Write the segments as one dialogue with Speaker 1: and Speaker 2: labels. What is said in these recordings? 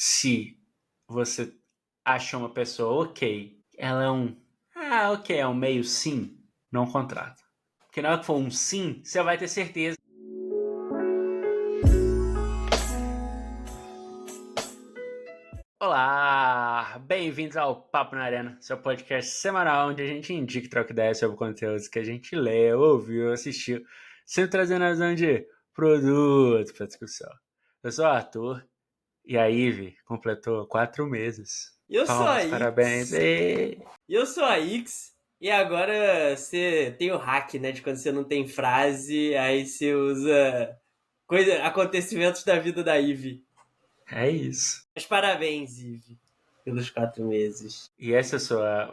Speaker 1: se você acha uma pessoa ok, ela é é um meio sim, não contrata. Porque na hora que for um sim, você vai ter certeza. Olá, bem-vindos ao Papo na Arena, seu podcast semanal onde a gente indica e troca ideias sobre conteúdos que a gente lê, ouviu, assistiu, sempre trazendo a visão de produto para discussão. Eu sou o Arthur e a Ivy completou 4 meses.
Speaker 2: Eu sou a
Speaker 1: Palmas, parabéns.
Speaker 2: Eu sou a Ix. E agora você tem o hack, né? De quando você não tem frase, aí você usa acontecimentos da vida da Ivy.
Speaker 1: É isso.
Speaker 2: Mas parabéns, Ivy, pelos 4 meses.
Speaker 1: E essa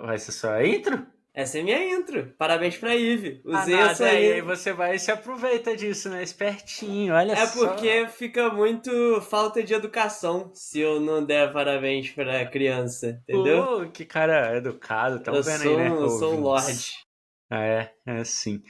Speaker 1: vai ser a sua intro?
Speaker 2: Essa é minha intro. Parabéns pra Ivy. Usei
Speaker 1: Nada,
Speaker 2: essa
Speaker 1: e aí
Speaker 2: intro.
Speaker 1: você vai e se aproveita disso, né? Espertinho, olha
Speaker 2: É
Speaker 1: só.
Speaker 2: porque fica muito falta de educação se eu não der parabéns pra criança, entendeu?
Speaker 1: Pô, que cara educado, tão
Speaker 2: Eu
Speaker 1: vendo aí, né,
Speaker 2: sou um
Speaker 1: ouvintes?
Speaker 2: lorde.
Speaker 1: É assim.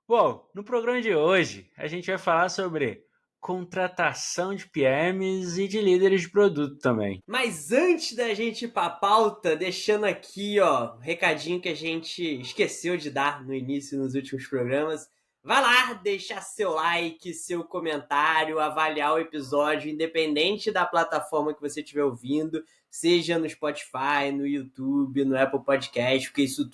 Speaker 1: Bom, no programa de hoje, a gente vai falar sobre contratação de PMs e de líderes de produto também.
Speaker 2: Mas antes da gente ir pra pauta, deixando aqui, ó, um recadinho que a gente esqueceu de dar no início, nos últimos programas. Vai lá, deixar seu like, seu comentário, avaliar o episódio, independente da plataforma que você estiver ouvindo, seja no Spotify, no YouTube, no Apple Podcast, porque isso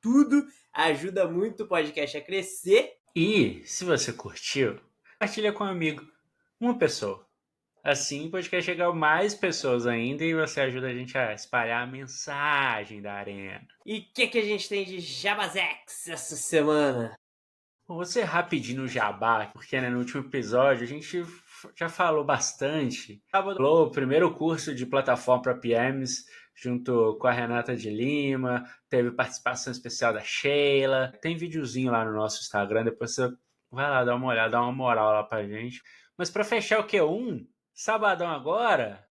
Speaker 2: tudo ajuda muito o podcast a crescer.
Speaker 1: E, se você curtiu, compartilha com um amigo, uma pessoa. Assim, o podcast chegar a mais pessoas ainda e você ajuda a gente a espalhar a mensagem da Arena.
Speaker 2: E o que a gente tem de Jabazex essa semana?
Speaker 1: Vou ser rapidinho no jabá, porque no último episódio a gente já falou bastante. Falou o primeiro curso de plataforma para PMs, junto com a Renata de Lima, teve participação especial da Sheila. Tem videozinho lá no nosso Instagram, depois você vai lá dar uma olhada, dá uma moral lá pra gente. Mas para fechar o Q1, sabadão agora,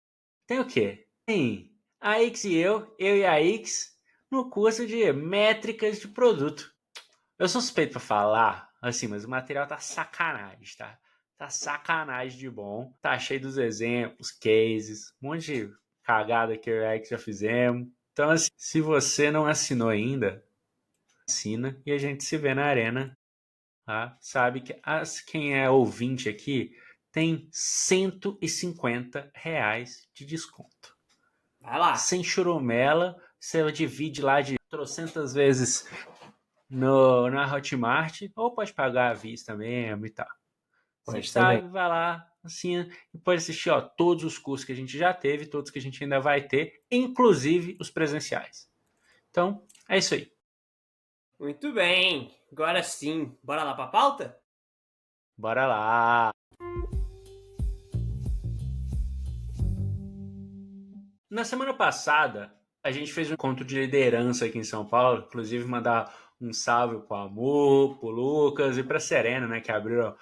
Speaker 1: tem o quê? Tem a Ix e eu e a Ix, no curso de métricas de produto. Eu sou suspeito pra falar, assim, mas o material tá sacanagem, tá? Tá sacanagem de bom. Tá cheio dos exemplos, cases, um monte de cagada que eu e a Ix já fizemos. Então, assim, se você não assinou ainda, assina e a gente se vê na arena. Tá? Sabe que quem é ouvinte aqui tem R$ 150 de desconto.
Speaker 2: Vai lá.
Speaker 1: Sem churumela, você divide lá de trocentas vezes na Hotmart, ou pode pagar à vista mesmo e tal. Você sabe, vai lá, assim, e pode assistir todos os cursos que a gente já teve, todos que a gente ainda vai ter, inclusive os presenciais. Então, é isso aí.
Speaker 2: Muito bem, agora sim, bora lá pra pauta?
Speaker 1: Bora lá! Na semana passada, a gente fez um encontro de liderança aqui em São Paulo, inclusive mandar um salve pro Amor, pro Lucas e pra Serena, né, que abriram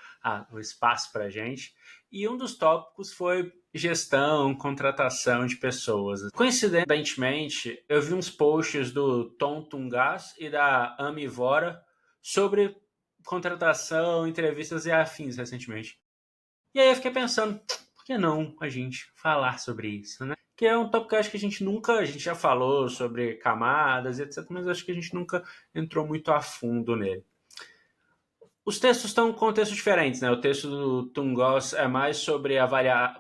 Speaker 1: o espaço pra gente. E um dos tópicos foi gestão, contratação de pessoas. Coincidentemente, eu vi uns posts do Tom Tungas e da Amivora sobre contratação, entrevistas e afins recentemente. E aí eu fiquei pensando, por que não a gente falar sobre isso, né? Que é um tópico que eu acho que a gente já falou sobre camadas e etc, mas acho que a gente nunca entrou muito a fundo nele. Os textos estão com contextos diferentes, né? O texto do Tungos é mais sobre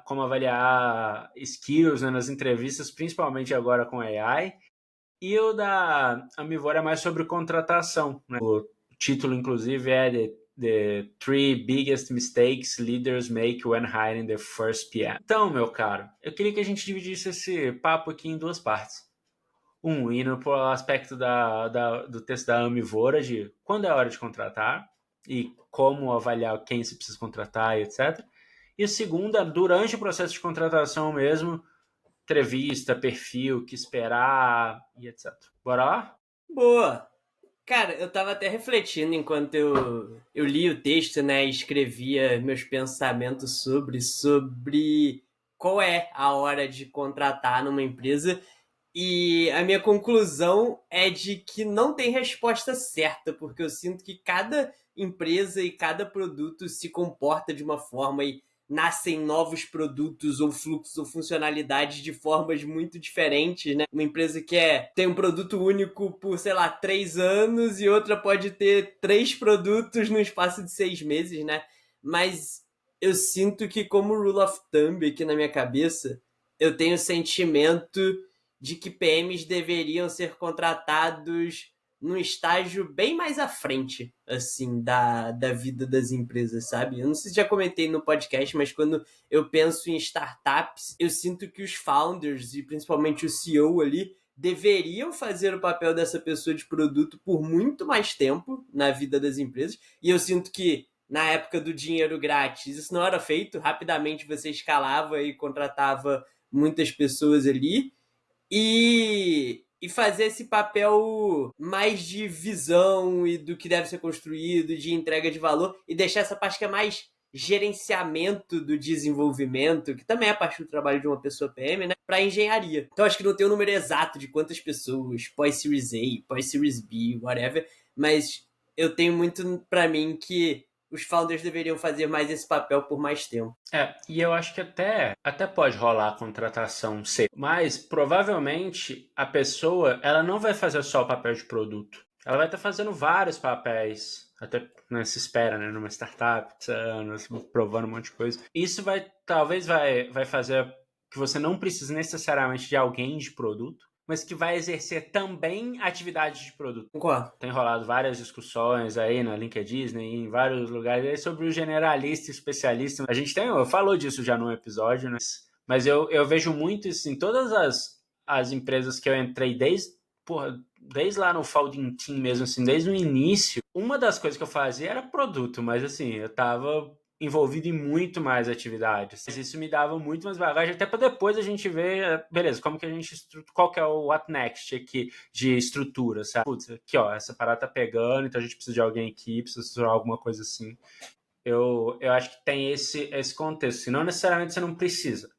Speaker 1: como avaliar skills, né, nas entrevistas, principalmente agora com AI. E o da Amivora é mais sobre contratação, né? O título, inclusive, é The 3 Biggest Mistakes Leaders Make When Hiring the First PM. Então, meu caro, eu queria que a gente dividisse esse papo aqui em 2 partes. Indo para o aspecto do texto da Amivora, de quando é a hora de contratar e como avaliar quem se precisa contratar e etc. E o segundo, durante o processo de contratação mesmo, entrevista, perfil, que esperar e etc. Bora lá?
Speaker 2: Boa! Cara, eu tava até refletindo enquanto eu li o texto, né, e escrevia meus pensamentos sobre qual é a hora de contratar numa empresa. E a minha conclusão é de que não tem resposta certa, porque eu sinto que cada empresa e cada produto se comporta de uma forma e nascem novos produtos ou fluxos ou funcionalidades de formas muito diferentes, né? Uma empresa que tem um produto único por, sei lá, 3 anos e outra pode ter 3 produtos no espaço de 6 meses, né? Mas eu sinto que, como rule of thumb aqui na minha cabeça, eu tenho o sentimento de que PMs deveriam ser contratados num estágio bem mais à frente, assim, da vida das empresas, sabe? Eu não sei se já comentei no podcast, mas quando eu penso em startups, eu sinto que os founders, e principalmente o CEO ali, deveriam fazer o papel dessa pessoa de produto por muito mais tempo na vida das empresas. E eu sinto que, na época do dinheiro grátis, isso não era feito. Rapidamente você escalava e contratava muitas pessoas ali. E fazer esse papel mais de visão e do que deve ser construído, de entrega de valor, e deixar essa parte que é mais gerenciamento do desenvolvimento, que também é parte do trabalho de uma pessoa PM, né, para engenharia. Então acho que não tem um número exato de quantas pessoas, pós-Series A, pós-Series B, whatever, mas eu tenho muito para mim que os founders deveriam fazer mais esse papel por mais tempo.
Speaker 1: E eu acho que até pode rolar a contratação C, mas provavelmente a pessoa ela não vai fazer só o papel de produto. Ela vai estar fazendo vários papéis, até se espera, né, numa startup, anos, provando um monte de coisa. Isso talvez vai fazer que você não precise necessariamente de alguém de produto, mas que vai exercer também atividades de produto.
Speaker 2: Concordo.
Speaker 1: Tem rolado várias discussões aí na LinkedIn, em vários lugares, aí sobre o generalista e especialista. A gente falou disso já num episódio, né? Mas eu vejo muito isso em todas as empresas que eu entrei desde lá no Founding Team mesmo, assim, desde o início. Uma das coisas que eu fazia era produto, mas assim, eu tava envolvido em muito mais atividades. Isso me dava muito mais bagagem, até para depois a gente ver, beleza, como que a gente qual que é o what next aqui de estrutura, sabe? Putz, aqui ó, essa parada tá pegando, então a gente precisa de alguém aqui, precisa de alguma coisa assim. Eu acho que tem esse contexto, senão necessariamente você não precisa.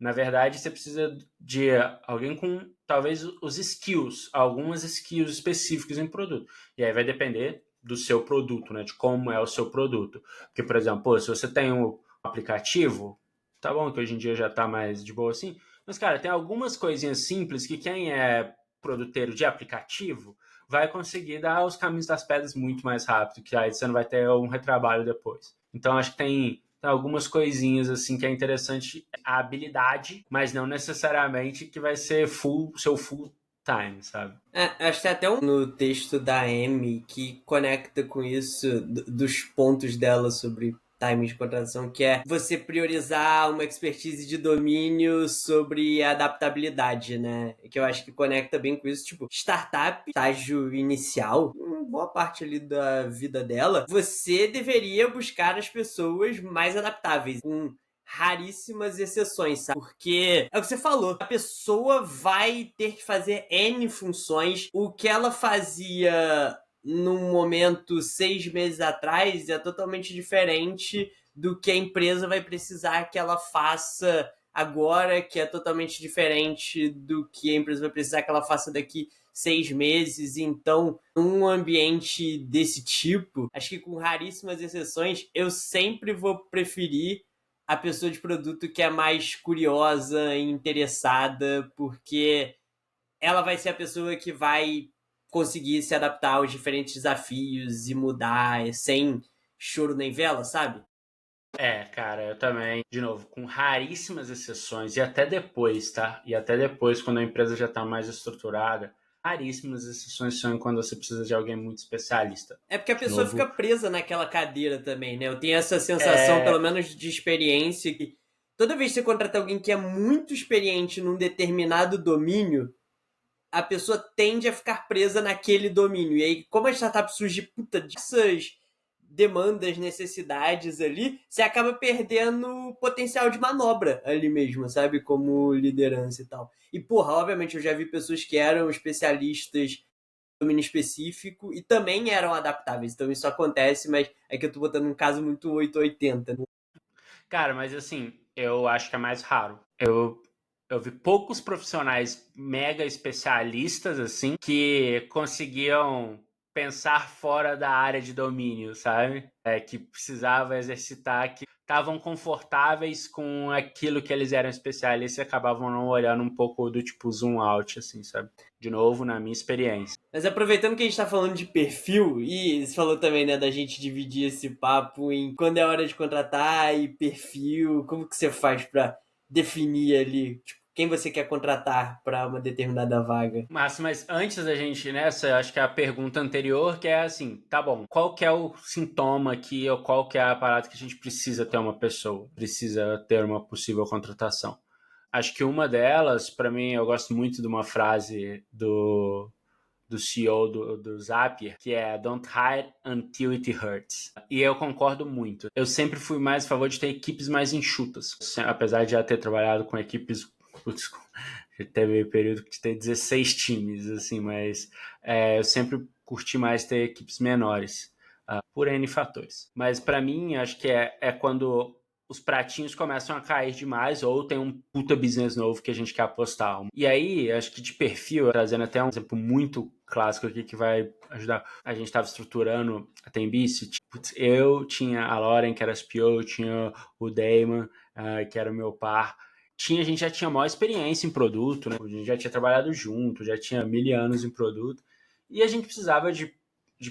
Speaker 1: Na verdade, você precisa de alguém com, talvez, os skills, algumas skills específicas em produto. E aí vai depender do seu produto, né? De como é o seu produto. Porque, por exemplo, se você tem um aplicativo, tá bom que hoje em dia já tá mais de boa assim, mas, cara, tem algumas coisinhas simples que quem é produteiro de aplicativo vai conseguir dar os caminhos das pedras muito mais rápido, que aí você não vai ter um retrabalho depois. Então, acho que tem algumas coisinhas assim que é interessante a habilidade, mas não necessariamente que vai ser seu full time, sabe?
Speaker 2: Acho que tem até no texto da Amy que conecta com isso, dos pontos dela sobre timing de contratação, que é você priorizar uma expertise de domínio sobre adaptabilidade, né? Que eu acho que conecta bem com isso. Tipo, startup, estágio inicial, boa parte ali da vida dela, você deveria buscar as pessoas mais adaptáveis, com raríssimas exceções, sabe? Porque é o que você falou, a pessoa vai ter que fazer N funções. O que ela fazia num momento 6 meses atrás é totalmente diferente do que a empresa vai precisar que ela faça agora, que é totalmente diferente do que a empresa vai precisar que ela faça daqui 6 meses. Então, num ambiente desse tipo, acho que com raríssimas exceções, eu sempre vou preferir a pessoa de produto que é mais curiosa e interessada, porque ela vai ser a pessoa que vai conseguir se adaptar aos diferentes desafios e mudar sem choro nem vela, sabe?
Speaker 1: Cara, eu também, de novo, com raríssimas exceções, e até depois, tá? E até depois, quando a empresa já tá mais estruturada, raríssimas exceções são quando você precisa de alguém muito especialista.
Speaker 2: É porque a
Speaker 1: De
Speaker 2: pessoa fica
Speaker 1: novo,
Speaker 2: presa naquela cadeira também, né? Eu tenho essa sensação, pelo menos de experiência, que toda vez que você contrata alguém que é muito experiente num determinado domínio, a pessoa tende a ficar presa naquele domínio. E aí, como a startup surge, dessas demandas, necessidades ali, você acaba perdendo potencial de manobra ali mesmo, sabe? Como liderança e tal. E, porra, obviamente eu já vi pessoas que eram especialistas no domínio específico e também eram adaptáveis. Então isso acontece, mas é que eu tô botando um caso muito 880.
Speaker 1: cara, mas assim, eu acho que é mais raro. Eu vi poucos profissionais mega especialistas, assim, que conseguiam pensar fora da área de domínio, sabe? Que precisava exercitar, que estavam confortáveis com aquilo que eles eram especialistas e acabavam não olhando um pouco do tipo zoom out, assim, sabe? De novo, na minha experiência.
Speaker 2: Mas aproveitando que a gente tá falando de perfil, e você falou também, né, da gente dividir esse papo em quando é hora de contratar e perfil, como que você faz pra definir ali, tipo, quem você quer contratar para uma determinada vaga?
Speaker 1: Mas antes da gente ir nessa, acho que a pergunta anterior, que é assim, tá bom, qual que é o sintoma aqui, ou qual que é a parada que a gente precisa ter uma pessoa, precisa ter uma possível contratação? Acho que uma delas, para mim, eu gosto muito de uma frase do CEO do Zapier, que é "Don't hire until it hurts". E eu concordo muito. Eu sempre fui mais a favor de ter equipes mais enxutas. Apesar de já ter trabalhado com equipes... Putz, já teve um período que tem 16 times, assim, mas eu sempre curti mais ter equipes menores, por N fatores. Mas para mim, acho que é quando os pratinhos começam a cair demais ou tem um puta business novo que a gente quer apostar. E aí, acho que de perfil, trazendo até um exemplo muito clássico aqui que vai ajudar. A gente estava estruturando a Tembice. Eu tinha a Lauren, que era SPO, tinha o Damon, que era o meu par. A gente já tinha maior experiência em produto, né? A gente já tinha trabalhado junto, já tinha 1000 anos em produto. E a gente precisava de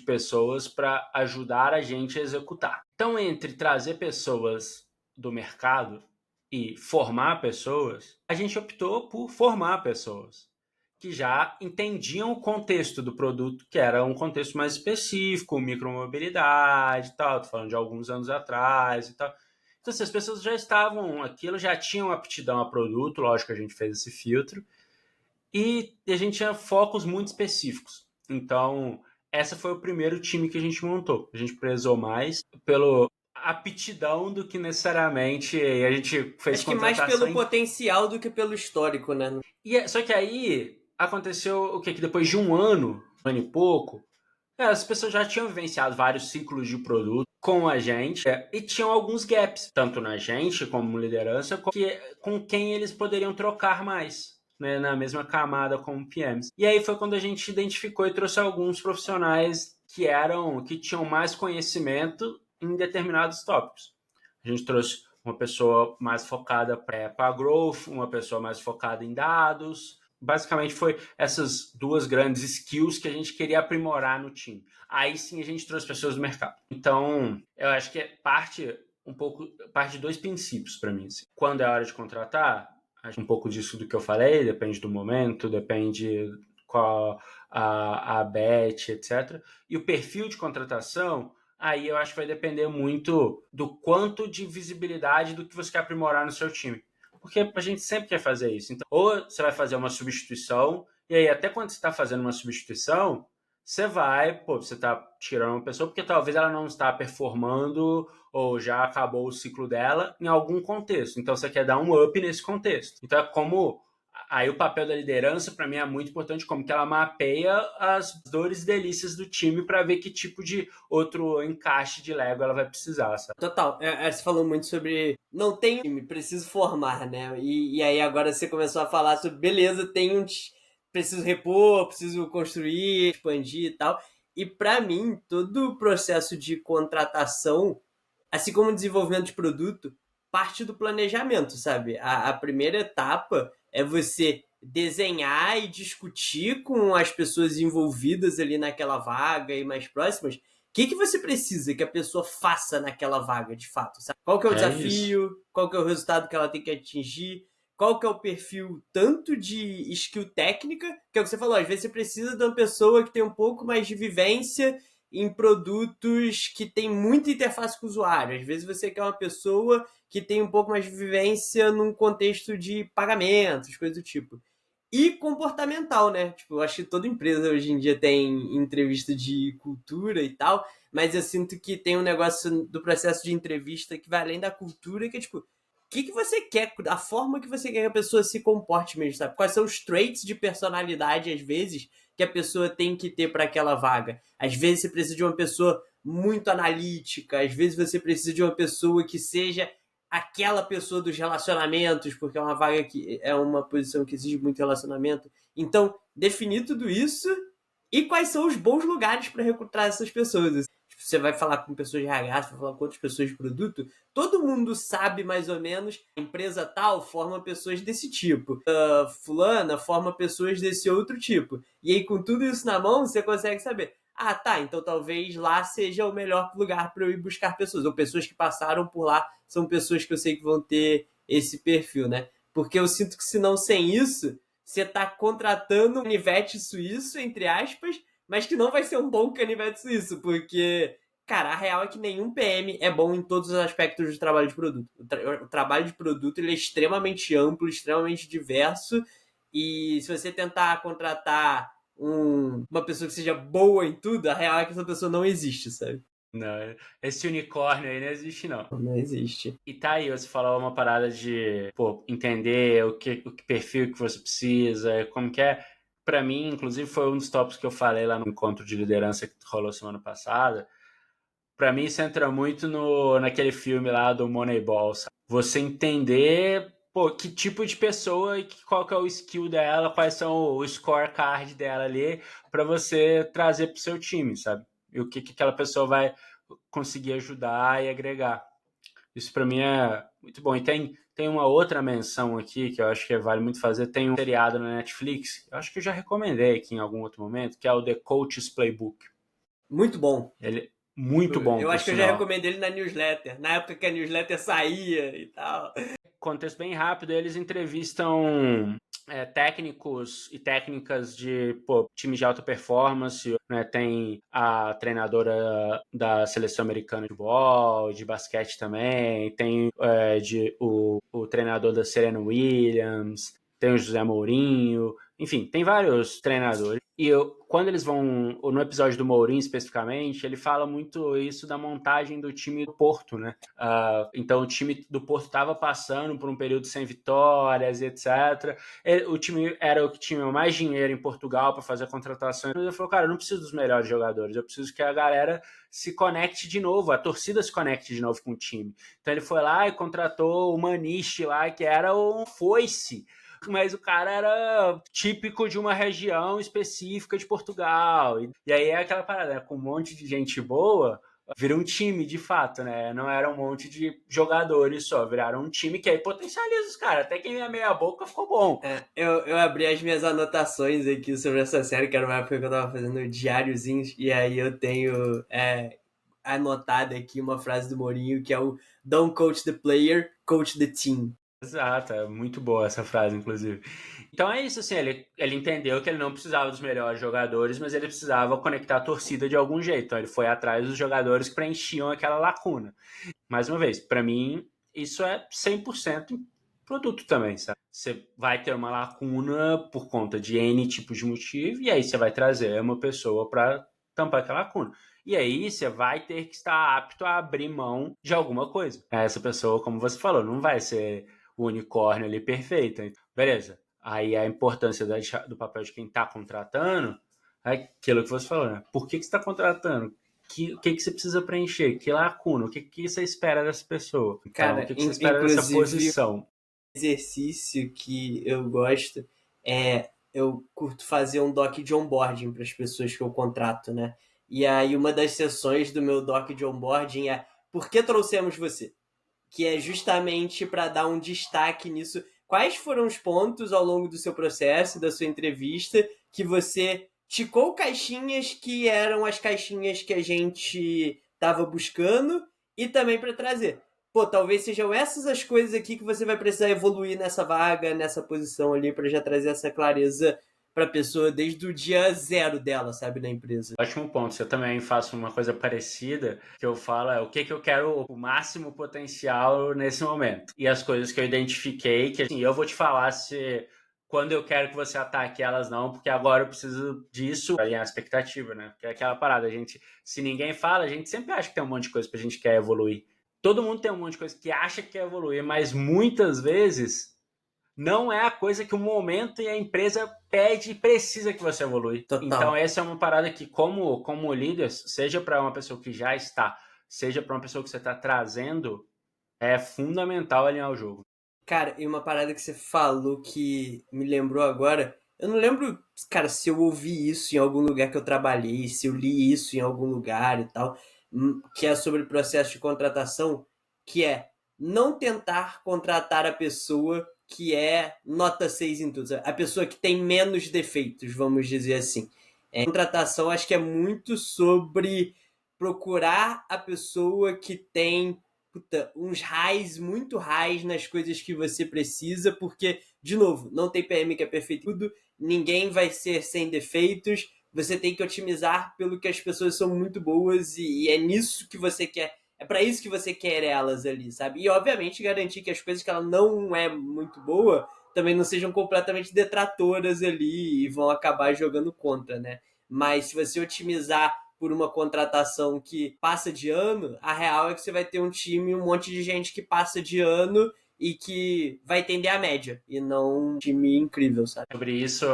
Speaker 1: pessoas para ajudar a gente a executar. Então, entre trazer pessoas do mercado e formar pessoas, a gente optou por formar pessoas que já entendiam o contexto do produto, que era um contexto mais específico, micromobilidade e tal, tô falando de alguns anos atrás e tal. Então, se as pessoas já estavam aquilo, já tinham aptidão a produto, lógico que a gente fez esse filtro, e a gente tinha focos muito específicos. Então, essa foi o primeiro time que a gente montou. A gente prezou mais pela aptidão do que necessariamente a gente fez
Speaker 2: Acho que mais
Speaker 1: contratação.
Speaker 2: pelo potencial do que pelo histórico, né?
Speaker 1: Só que aí aconteceu o quê? Que depois de um ano e pouco, as pessoas já tinham vivenciado vários ciclos de produto com a gente e tinham alguns gaps, tanto na gente como liderança, com quem eles poderiam trocar mais, né, na mesma camada como PMs. E aí foi quando a gente identificou e trouxe alguns profissionais que tinham mais conhecimento em determinados tópicos. A gente trouxe uma pessoa mais focada para growth, uma pessoa mais focada em dados. Basicamente foi essas duas grandes skills que a gente queria aprimorar no time. Aí sim a gente trouxe pessoas do mercado. Então, eu acho que parte de dois princípios para mim. Assim. Quando é hora de contratar, acho um pouco disso do que eu falei, depende do momento, depende qual a bet, etc. E o perfil de contratação, aí eu acho que vai depender muito do quanto de visibilidade do que você quer aprimorar no seu time. Porque a gente sempre quer fazer isso. Então, ou você vai fazer uma substituição, e aí até quando você está fazendo uma substituição, você está tirando uma pessoa porque talvez ela não está performando ou já acabou o ciclo dela em algum contexto. Então você quer dar um up nesse contexto. Então é como aí o papel da liderança para mim é muito importante, como que ela mapeia as dores e delícias do time para ver que tipo de outro encaixe de Lego ela vai precisar, sabe?
Speaker 2: Total. Você falou muito sobre não tem time, preciso formar, né? E aí agora você começou a falar sobre, beleza, preciso repor, preciso construir, expandir e tal. E para mim, todo o processo de contratação, assim como o desenvolvimento de produto, parte do planejamento, sabe? A primeira etapa é você desenhar e discutir com as pessoas envolvidas ali naquela vaga e mais próximas que você precisa que a pessoa faça naquela vaga, de fato, sabe? Qual que é o desafio,
Speaker 1: Isso.
Speaker 2: qual que é o resultado que ela tem que atingir, qual que é o perfil tanto de skill técnica, que é o que você falou, às vezes você precisa de uma pessoa que tem um pouco mais de vivência em produtos que tem muita interface com o usuário. Às vezes você quer uma pessoa que tem um pouco mais de vivência num contexto de pagamentos, coisas do tipo. E comportamental, né? Tipo, eu acho que toda empresa hoje em dia tem entrevista de cultura e tal, mas eu sinto que tem um negócio do processo de entrevista que vai além da cultura, que é tipo, que você quer, a forma que você quer que a pessoa se comporte mesmo, sabe? Quais são os traits de personalidade, às vezes, que a pessoa tem que ter para aquela vaga. Às vezes você precisa de uma pessoa muito analítica, às vezes você precisa de uma pessoa que seja aquela pessoa dos relacionamentos, porque é uma vaga que é uma posição que exige muito relacionamento. Então, definir tudo isso e quais são os bons lugares para recrutar essas pessoas. Você vai falar com pessoas de RH, você vai falar com outras pessoas de produto, todo mundo sabe mais ou menos, a empresa tal forma pessoas desse tipo, fulana forma pessoas desse outro tipo. E aí, com tudo isso na mão, você consegue saber, ah, tá, então talvez lá seja o melhor lugar para eu ir buscar pessoas, ou pessoas que passaram por lá são pessoas que eu sei que vão ter esse perfil, né? Porque eu sinto que, se não, sem isso, você tá contratando um canivete suíço, entre aspas, mas que não vai ser um bom canivete suíço, porque, cara, a real é que nenhum PM é bom em todos os aspectos do trabalho de produto. O trabalho de produto, ele é extremamente amplo, extremamente diverso, e se você tentar contratar uma pessoa que seja boa em tudo, a real é que essa pessoa não existe, sabe?
Speaker 1: Não, esse unicórnio aí não existe, não.
Speaker 2: Não existe.
Speaker 1: E tá aí, você falou uma parada de, pô, entender o que perfil que você precisa, como que é. Pra mim, inclusive, foi um dos tópicos que eu falei lá no encontro de liderança que rolou semana passada. Pra mim, isso entra muito naquele filme lá do Moneyball, sabe? Você entender, pô, que tipo de pessoa e qual que é o skill dela, quais são o scorecard dela ali, pra você trazer pro seu time, sabe? E o que aquela pessoa vai conseguir ajudar e agregar. Isso pra mim é muito bom. E tem uma outra menção aqui que eu acho que vale muito fazer. Tem um seriado na Netflix, eu acho que eu já recomendei aqui em algum outro momento, que é o The Coach's Playbook.
Speaker 2: Muito bom.
Speaker 1: Ele é muito bom,
Speaker 2: Eu
Speaker 1: por
Speaker 2: acho que eu já
Speaker 1: sinal.
Speaker 2: recomendei ele na newsletter, na época que a newsletter saía e tal.
Speaker 1: Contexto bem rápido, eles entrevistam técnicos e técnicas de times de alta performance, né? Tem a treinadora da seleção americana de futebol, de basquete também, tem o treinador da Serena Williams, tem o José Mourinho, enfim, tem vários treinadores. E quando eles vão, no episódio do Mourinho especificamente, ele fala muito isso da montagem do time do Porto, né? Então o time do Porto estava passando por um período sem vitórias, etc. O time era o que tinha mais dinheiro em Portugal para fazer contratações. Ele falou, cara, eu não preciso dos melhores jogadores, eu preciso que a galera se conecte de novo, a torcida se conecte de novo com o time. Então ele foi lá e contratou o Maniche lá, que era um foice, mas o cara era típico de uma região específica de Portugal. E aí é aquela parada, né? Com um monte de gente boa, vira um time de fato, né? Não era um monte de jogadores só, viraram um time que aí potencializa os caras. Até quem é meia boca ficou bom.
Speaker 2: Eu abri as minhas anotações aqui sobre essa série, que era uma época que eu tava fazendo diáriozinhos, e aí eu tenho anotado aqui uma frase do Mourinho, que é o Don't coach the player, coach the team.
Speaker 1: Exato, é muito boa essa frase, inclusive. Então é isso, assim, ele entendeu que ele não precisava dos melhores jogadores, mas ele precisava conectar a torcida de algum jeito. Então ele foi atrás dos jogadores que preenchiam aquela lacuna. Mais uma vez, para mim, isso é 100% produto também, sabe? Você vai ter uma lacuna por conta de N tipos de motivo, e aí você vai trazer uma pessoa para tampar aquela lacuna. E aí você vai ter que estar apto a abrir mão de alguma coisa. Essa pessoa, como você falou, não vai ser o unicórnio ali perfeito. Beleza. Aí a importância do papel de quem está contratando é aquilo que você falou, né? Por que você está contratando? O que você precisa preencher? Que lacuna? O que você espera dessa pessoa? Então, o
Speaker 2: Cara,
Speaker 1: que você espera dessa
Speaker 2: inclusive,
Speaker 1: posição?
Speaker 2: exercício que eu gosto eu curto fazer um doc de onboarding para as pessoas que eu contrato, né? E aí uma das sessões do meu doc de onboarding é por que trouxemos você? Que é justamente para dar um destaque nisso. Quais foram os pontos ao longo do seu processo, da sua entrevista, que você ticou caixinhas que eram as caixinhas que a gente estava buscando e também para trazer? Pô, talvez sejam essas as coisas aqui que você vai precisar evoluir nessa vaga, nessa posição ali, para já trazer essa clareza para a pessoa desde o dia zero dela, sabe, na empresa.
Speaker 1: Ótimo ponto. Eu também faço uma coisa parecida, que eu falo o que eu quero o máximo potencial nesse momento. E as coisas que eu identifiquei, que assim, eu vou te falar se quando eu quero que você ataque elas não, porque agora eu preciso disso para alinhar a expectativa, né? Porque é aquela parada, se ninguém fala, a gente sempre acha que tem um monte de coisa que a gente quer evoluir. Todo mundo tem um monte de coisa que acha que quer evoluir, mas muitas vezes não é a coisa que o momento e a empresa pede e precisa que você evolui. Então,
Speaker 2: Total.
Speaker 1: essa é uma parada que, como líder, seja para uma pessoa que já está, seja para uma pessoa que você está trazendo, é fundamental alinhar o jogo.
Speaker 2: Cara, e uma parada que você falou que me lembrou agora, Eu não lembro, cara, se eu ouvi isso em algum lugar que eu trabalhei, se eu li isso em algum lugar e tal, que é sobre o processo de contratação, que é não tentar contratar a pessoa que é nota 6 em tudo, a pessoa que tem menos defeitos, vamos dizer assim. Contratação acho que é muito sobre procurar a pessoa que tem uns highs, muito highs nas coisas que você precisa, porque, de novo, não tem PM que é perfeito tudo, ninguém vai ser sem defeitos, você tem que otimizar pelo que as pessoas são muito boas e é nisso que você quer, é para isso que você quer elas ali, sabe? E, obviamente, garantir que as coisas que ela não é muito boa também não sejam completamente detratoras ali e vão acabar jogando contra, né? Mas se você otimizar por uma contratação que passa de ano, a real é que você vai ter um time, um monte de gente que passa de ano e que vai tender à média, e não um time incrível, sabe?
Speaker 1: Sobre isso,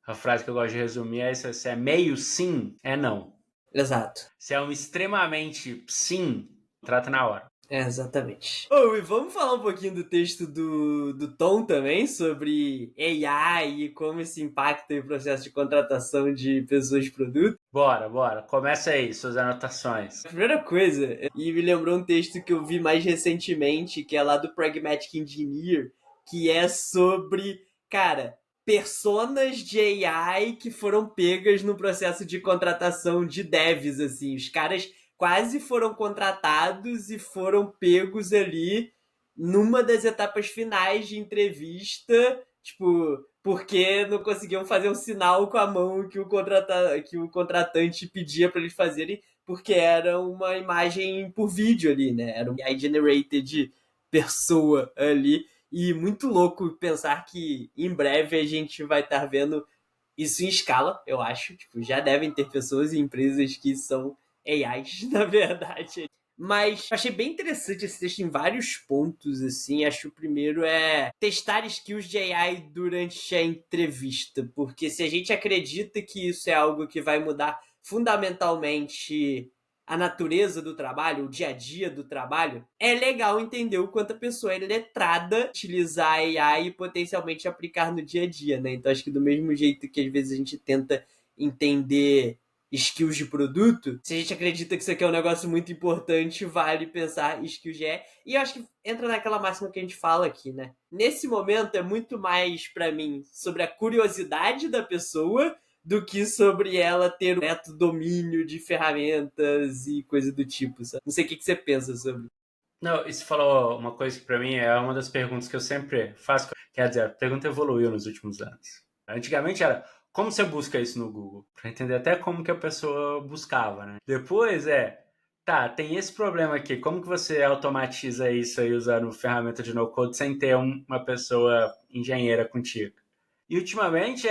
Speaker 1: a frase que eu gosto de resumir é essa: se é meio sim, é não.
Speaker 2: Exato.
Speaker 1: Se é um extremamente sim, trata na hora.
Speaker 2: Exatamente. Oh, e vamos falar um pouquinho do texto do Tom também, sobre AI e como isso impacta o processo de contratação de pessoas de produto?
Speaker 1: Bora. Começa aí, suas anotações.
Speaker 2: A primeira coisa, e me lembrou um texto que eu vi mais recentemente, que é lá do Pragmatic Engineer, que é sobre, cara, personas de AI que foram pegas no processo de contratação de devs, assim. Os caras quase foram contratados e foram pegos ali numa das etapas finais de entrevista, tipo, porque não conseguiam fazer um sinal com a mão que o contratante pedia para eles fazerem, porque era uma imagem por vídeo ali, né? Era uma AI generated pessoa ali. E muito louco pensar que em breve a gente vai estar vendo isso em escala, eu acho. Tipo, já devem ter pessoas e empresas que são AIs, na verdade. Mas achei bem interessante esse texto em vários pontos, assim. Acho que o primeiro é testar skills de AI durante a entrevista. Porque se a gente acredita que isso é algo que vai mudar fundamentalmente a natureza do trabalho, o dia a dia do trabalho, é legal entender o quanto a pessoa é letrada utilizar a AI e potencialmente aplicar no dia a dia, né? Então acho que do mesmo jeito que às vezes a gente tenta entender skills de produto, se a gente acredita que isso aqui é um negócio muito importante, vale pensar skills de AI. E eu acho que entra naquela máxima que a gente fala aqui, né? Nesse momento é muito mais, para mim, sobre a curiosidade da pessoa do que sobre ela ter um neto domínio de ferramentas e coisa do tipo, sabe? Não sei o que você pensa sobre.
Speaker 1: Não, e você falou uma coisa que pra mim é uma das perguntas que eu sempre faço. Quer dizer, a pergunta evoluiu nos últimos anos. Antigamente era como você busca isso no Google? Pra entender até como que a pessoa buscava, né? Depois tá, tem esse problema aqui. Como que você automatiza isso aí usando ferramenta de no-code sem ter uma pessoa engenheira contigo? E ultimamente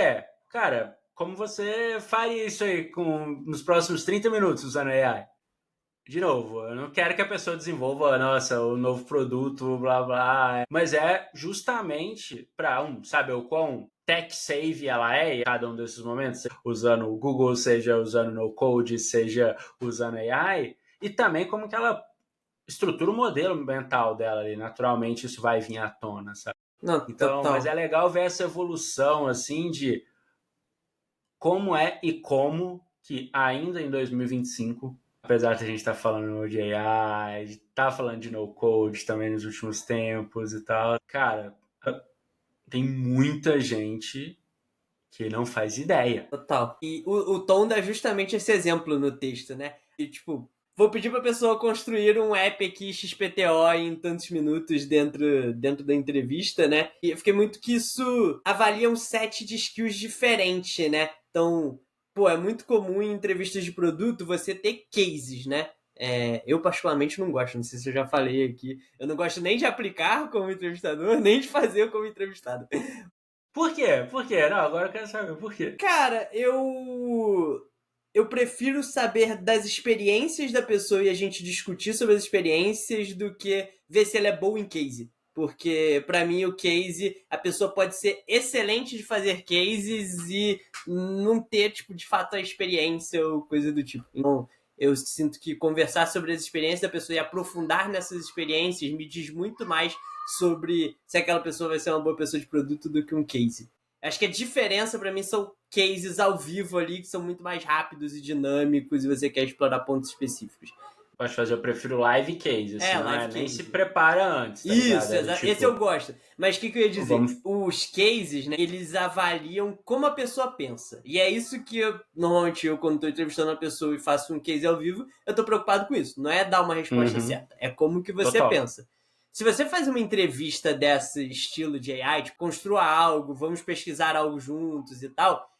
Speaker 1: cara, como você faria isso aí nos próximos 30 minutos usando AI? De novo, eu não quero que a pessoa desenvolva, nossa, o novo produto, blá blá, mas é justamente para saber o quão tech save ela é em cada um desses momentos, usando o Google, seja usando no code, seja usando AI, e também como que ela estrutura o modelo mental dela ali, naturalmente isso vai vir à tona, sabe?
Speaker 2: Não,
Speaker 1: Então, mas é
Speaker 2: total.
Speaker 1: legal ver essa evolução assim de como é e como que ainda em 2025, apesar de a gente estar falando de AI, de estar falando de no-code também nos últimos tempos e tal, cara, tem muita gente que não faz ideia.
Speaker 2: Total. E o Tom dá justamente esse exemplo no texto, né? E, tipo, vou pedir pra pessoa construir um app aqui XPTO em tantos minutos dentro da entrevista, né? E eu fiquei muito que isso avalia um set de skills diferente, né? Então, pô, é muito comum em entrevistas de produto você ter cases, né? Eu particularmente não gosto, não sei se eu já falei aqui. Eu não gosto nem de aplicar como entrevistador, nem de fazer como entrevistado.
Speaker 1: Por quê? Por quê? Não, agora eu quero saber por quê.
Speaker 2: Cara, eu prefiro saber das experiências da pessoa e a gente discutir sobre as experiências do que ver se ela é boa em case. Porque, pra mim, o case, a pessoa pode ser excelente de fazer cases e não ter, tipo, de fato a experiência ou coisa do tipo. Então, eu sinto que conversar sobre as experiências da pessoa e aprofundar nessas experiências me diz muito mais sobre se aquela pessoa vai ser uma boa pessoa de produto do que um case. Acho que a diferença para mim são cases ao vivo ali, que são muito mais rápidos e dinâmicos e você quer explorar pontos específicos.
Speaker 1: Pode fazer, eu prefiro live case, assim, não
Speaker 2: live
Speaker 1: é nem
Speaker 2: case.
Speaker 1: se prepara antes, tá
Speaker 2: Isso,
Speaker 1: ligado?
Speaker 2: exato. Esse eu gosto. Mas o que eu ia dizer?
Speaker 1: Vamos...
Speaker 2: Os cases, né, eles avaliam como a pessoa pensa. E é isso que normalmente eu, quando tô entrevistando uma pessoa e faço um case ao vivo, eu tô preocupado com isso. Não é dar uma resposta certa, é como que você pensa. Se você faz uma entrevista desse estilo de AI, tipo, construa algo, vamos pesquisar algo juntos e tal,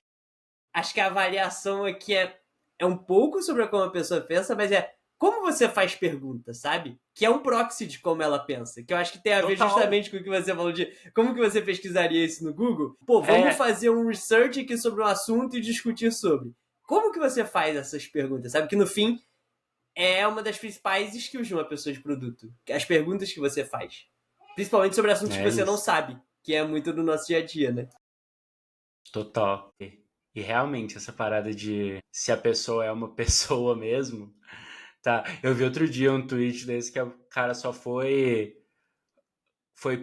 Speaker 2: acho que a avaliação aqui é um pouco sobre como a pessoa pensa, mas é como você faz perguntas, sabe? Que é um proxy de como ela pensa. Que eu acho que tem a ver justamente com o que você falou de como que você pesquisaria isso no Google. Pô, vamos fazer um research aqui sobre um assunto e discutir sobre. Como que você faz essas perguntas? Sabe que no fim é uma das principais skills de uma pessoa de produto. As perguntas que você faz. Principalmente sobre assuntos que você não sabe. Que é muito do nosso dia a dia, né?
Speaker 1: Total. E realmente, essa parada de se a pessoa é uma pessoa mesmo... Tá, eu vi outro dia um tweet desse que o cara só foi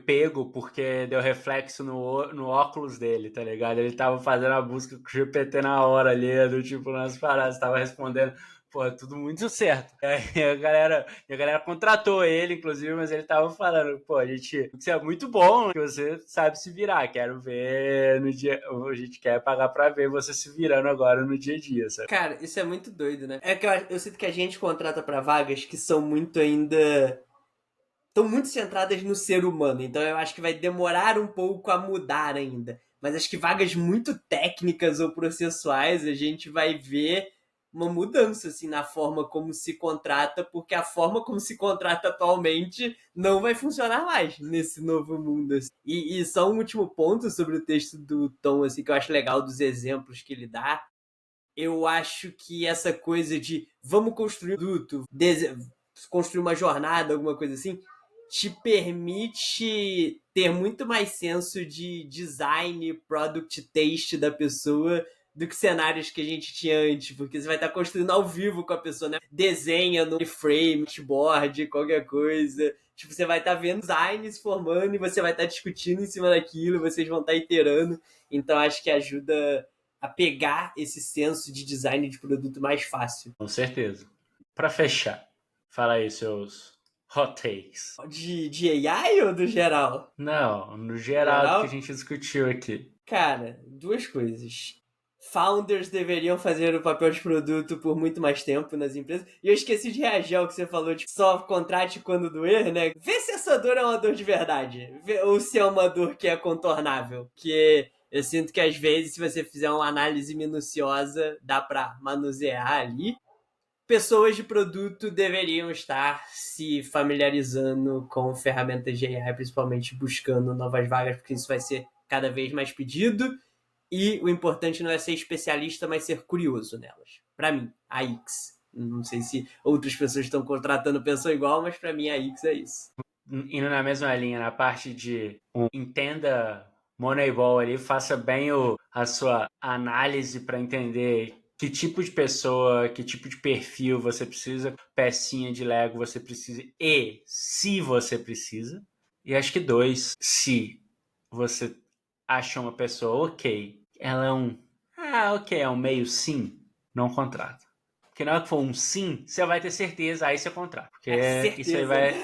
Speaker 1: pego porque deu reflexo no óculos dele, tá ligado? Ele tava fazendo a busca com o GPT na hora ali, do tipo, nas paradas, tava respondendo, pô, tudo muito certo. E a galera contratou ele, inclusive, mas ele tava falando, pô, isso é muito bom que você sabe se virar, quero ver no dia, a gente quer pagar pra ver você se virando agora no dia a dia, sabe?
Speaker 2: Cara, isso é muito doido, né? É que eu sinto que a gente contrata pra vagas que são muito ainda... estão muito centradas no ser humano, então eu acho que vai demorar um pouco a mudar ainda. Mas acho que vagas muito técnicas ou processuais, a gente vai ver uma mudança assim, na forma como se contrata, porque a forma como se contrata atualmente não vai funcionar mais nesse novo mundo. Assim. E só um último ponto sobre o texto do Tom, assim, que eu acho legal dos exemplos que ele dá. Eu acho que essa coisa de vamos construir um produto, construir uma jornada, alguma coisa assim, te permite ter muito mais senso de design, product taste da pessoa do que cenários que a gente tinha antes, porque você vai estar construindo ao vivo com a pessoa, né? Desenha no frame, board, qualquer coisa. Tipo, você vai estar vendo designs formando e você vai estar discutindo em cima daquilo, vocês vão estar iterando. Então, acho que ajuda a pegar esse senso de design de produto mais fácil.
Speaker 1: Com certeza. Para fechar, fala aí seus hot takes.
Speaker 2: De AI ou do geral?
Speaker 1: Não, no geral que a gente discutiu aqui.
Speaker 2: Cara, duas coisas. Founders deveriam fazer o papel de produto por muito mais tempo nas empresas. E eu esqueci de reagir ao que você falou, tipo, só contrate quando doer, né? Vê se essa dor é uma dor de verdade. Ou se é uma dor que é contornável. Que eu sinto que às vezes, se você fizer uma análise minuciosa, dá pra manusear ali. Pessoas de produto deveriam estar se familiarizando com ferramentas de AI, principalmente buscando novas vagas, porque isso vai ser cada vez mais pedido. E o importante não é ser especialista, mas ser curioso nelas. Para mim, a X. Não sei se outras pessoas estão contratando pensam igual, mas para mim a X é isso.
Speaker 1: Indo na mesma linha, na parte de entenda Moneyball ali, faça bem a sua análise para entender que tipo de pessoa, que tipo de perfil você precisa, pecinha de Lego você precisa e se você precisa. E acho que 2, se você acha uma pessoa ok, ela é é um meio sim, não contrata. Porque na hora que for um sim, você vai ter certeza, aí você contrata. Porque isso aí vai...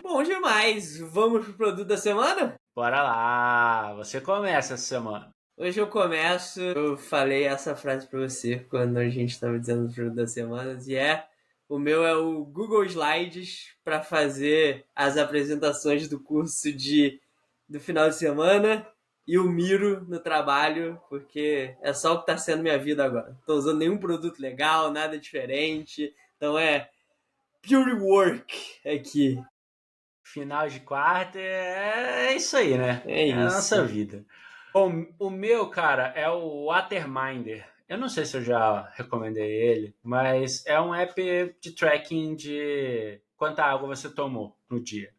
Speaker 2: Bom demais! Vamos pro produto da semana?
Speaker 1: Bora lá! Você começa essa semana.
Speaker 2: Hoje eu começo, eu falei essa frase pra você quando a gente estava dizendo o produto da semana, o meu é o Google Slides para fazer as apresentações do curso do final de semana e o Miro no trabalho, porque é só o que tá sendo minha vida agora. Não tô usando nenhum produto legal, nada diferente, então é pure work aqui.
Speaker 1: Final de quarta é isso aí, né?
Speaker 2: É isso.
Speaker 1: A nossa vida. Bom, o meu, cara, é o Waterminder. Eu não sei se eu já recomendei ele, mas é um app de tracking de quanta água você tomou no dia.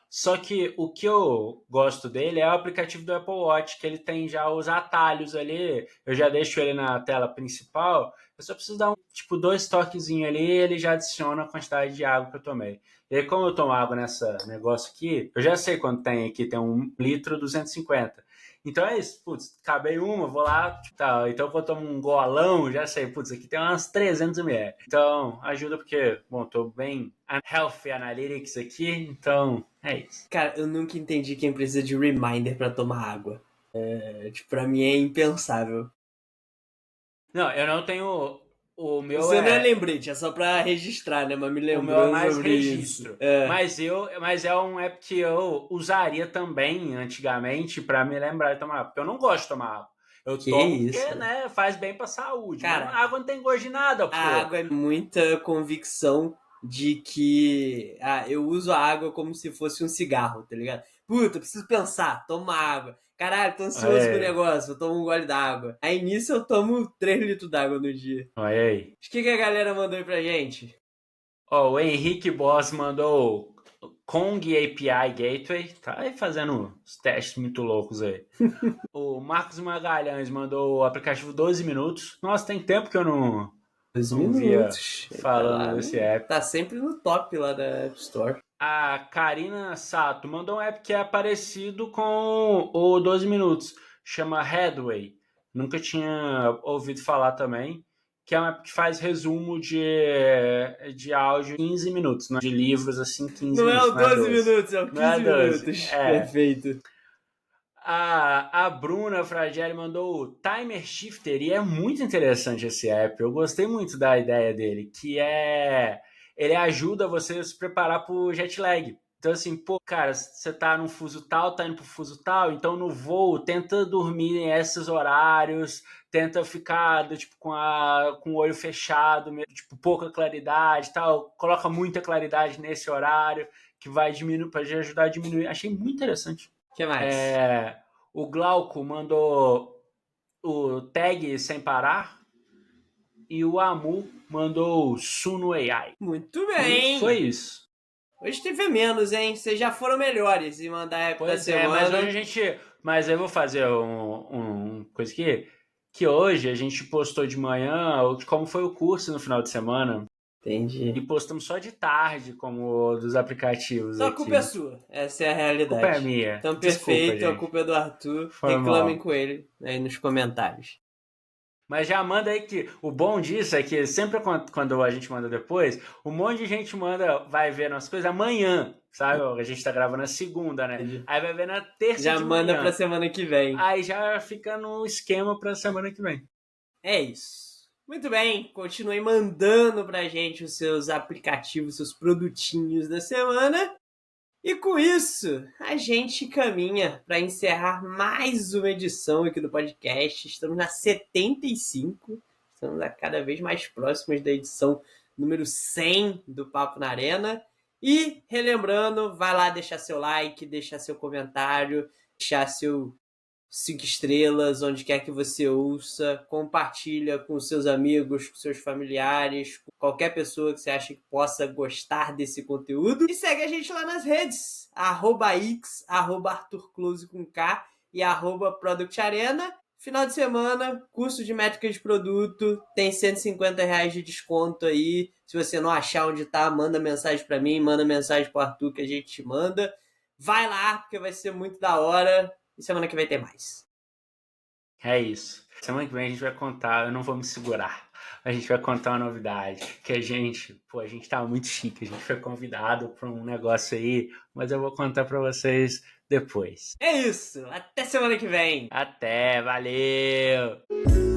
Speaker 1: Só que o que eu gosto dele é o aplicativo do Apple Watch, que ele tem já os atalhos ali. Eu já deixo ele na tela principal. Eu só preciso dar tipo 2 toquezinhos ali e ele já adiciona a quantidade de água que eu tomei. E aí, como eu tomo água nessa negócio aqui, eu já sei quanto tem aqui. Tem 1 litro 250. Então é isso, putz, acabei uma, vou lá, tipo, tá, então quando eu tomo um golão, já sei, putz, aqui tem umas 300 ml. Então ajuda porque, bom, tô bem healthy analytics aqui, então é isso.
Speaker 2: Cara, eu nunca entendi quem precisa de reminder pra tomar água. Tipo, pra mim é impensável.
Speaker 1: Não, eu não tenho, o meu
Speaker 2: Você não é lembrete, é só pra registrar, né? Mas me
Speaker 1: o meu é
Speaker 2: lembrou
Speaker 1: mais
Speaker 2: sobre
Speaker 1: registro.
Speaker 2: isso. É.
Speaker 1: Mas é um app que eu usaria também antigamente pra me lembrar de tomar água, porque eu não gosto de tomar água. Eu
Speaker 2: Que
Speaker 1: tomo
Speaker 2: isso?
Speaker 1: porque, né, faz bem pra saúde. Mas
Speaker 2: Cara,
Speaker 1: a água não tem gosto de nada,
Speaker 2: a
Speaker 1: pô.
Speaker 2: água é muita convicção de que eu uso a água como se fosse um cigarro, tá ligado? Puta, preciso pensar, toma água. Caralho, tô ansioso com o
Speaker 1: É,
Speaker 2: negócio, eu tomo um gole d'água. Aí nisso eu tomo 3 litros d'água no dia.
Speaker 1: olha aí.
Speaker 2: O que a galera mandou aí pra gente?
Speaker 1: Ó, o Henrique Boss mandou Kong API Gateway, tá aí fazendo uns testes muito loucos aí. O Marcos Magalhães mandou o aplicativo 12 minutos. Nossa, tem tempo que eu
Speaker 2: 2
Speaker 1: não via
Speaker 2: minutos. Tá
Speaker 1: falando
Speaker 2: lá,
Speaker 1: desse app.
Speaker 2: tá sempre no top lá da App Store.
Speaker 1: A Karina Sato mandou um app que é parecido com o 12 minutos, chama Headway. Nunca tinha ouvido falar também, que é um app que faz resumo de áudio em 15 minutos, né? De livros assim, 15
Speaker 2: Não é
Speaker 1: minutos,
Speaker 2: o
Speaker 1: não é
Speaker 2: 12
Speaker 1: 12.
Speaker 2: minutos, é o
Speaker 1: Não é
Speaker 2: 15
Speaker 1: 12,
Speaker 2: minutos.
Speaker 1: é.
Speaker 2: Perfeito.
Speaker 1: A Bruna Fragelli mandou o Timer Shifter e é muito interessante esse app. Eu gostei muito da ideia dele, que é ele ajuda você a se preparar para o jet lag. Então assim, pô, cara, você tá num fuso tal, tá indo pro fuso tal, então no voo tenta dormir em esses horários, tenta ficar tipo com o olho fechado, tipo pouca claridade, tal, coloca muita claridade nesse horário que vai diminuir para ajudar a diminuir. Achei muito interessante.
Speaker 2: O que mais?
Speaker 1: O Glauco mandou o tag sem parar e o Amu mandou Suno AI.
Speaker 2: Muito
Speaker 1: E foi
Speaker 2: bem!
Speaker 1: isso.
Speaker 2: Hoje teve menos, hein? Vocês já foram melhores em mandar a app da
Speaker 1: Pois é, mas hoje
Speaker 2: semana.
Speaker 1: a gente. Mas eu vou fazer um coisa aqui. Que hoje a gente postou de manhã como foi o curso no final de semana. E
Speaker 2: Entendi.
Speaker 1: postamos só de tarde, como dos aplicativos
Speaker 2: Então a culpa é
Speaker 1: aqui.
Speaker 2: sua. Essa é a
Speaker 1: A culpa é
Speaker 2: realidade.
Speaker 1: minha.
Speaker 2: Então
Speaker 1: Desculpa,
Speaker 2: perfeito, a
Speaker 1: gente.
Speaker 2: culpa é do Arthur.
Speaker 1: Foi
Speaker 2: Reclamem
Speaker 1: mal.
Speaker 2: com ele aí nos comentários.
Speaker 1: Mas já manda aí que o bom disso é que sempre quando a gente manda depois, um monte de gente vai ver nossas coisas amanhã, sabe? A gente tá gravando na segunda, né?
Speaker 2: Entendi.
Speaker 1: Aí vai ver na terça
Speaker 2: Já
Speaker 1: de
Speaker 2: manda pra
Speaker 1: manhã.
Speaker 2: semana que vem.
Speaker 1: Aí já fica no esquema pra semana que vem.
Speaker 2: É isso. Muito bem, continue mandando pra gente os seus aplicativos, seus produtinhos da semana. E com isso, a gente caminha para encerrar mais uma edição aqui do podcast. Estamos na 75, estamos a cada vez mais próximos da edição número 100 do Papo na Arena. E relembrando, vai lá deixar seu like, deixar seu comentário, deixar seu 5 estrelas, onde quer que você ouça, compartilha com seus amigos, com seus familiares, com qualquer pessoa que você acha que possa gostar desse conteúdo. E segue a gente lá nas redes, @x, @ArthurClose com K e @ProductArena. Final de semana, curso de métrica de produto, tem R$150 de desconto aí. Se você não achar onde tá, manda mensagem para mim, manda mensagem pro Arthur que a gente te manda. Vai lá, porque vai ser muito da hora. E semana que vem tem mais.
Speaker 1: É isso. Semana que vem a gente vai contar, eu não vou me segurar. A gente vai contar uma novidade. Que a gente tá muito chique. A gente foi convidado para um negócio aí, mas eu vou contar para vocês depois.
Speaker 2: É isso. Até semana que vem.
Speaker 1: Até, valeu!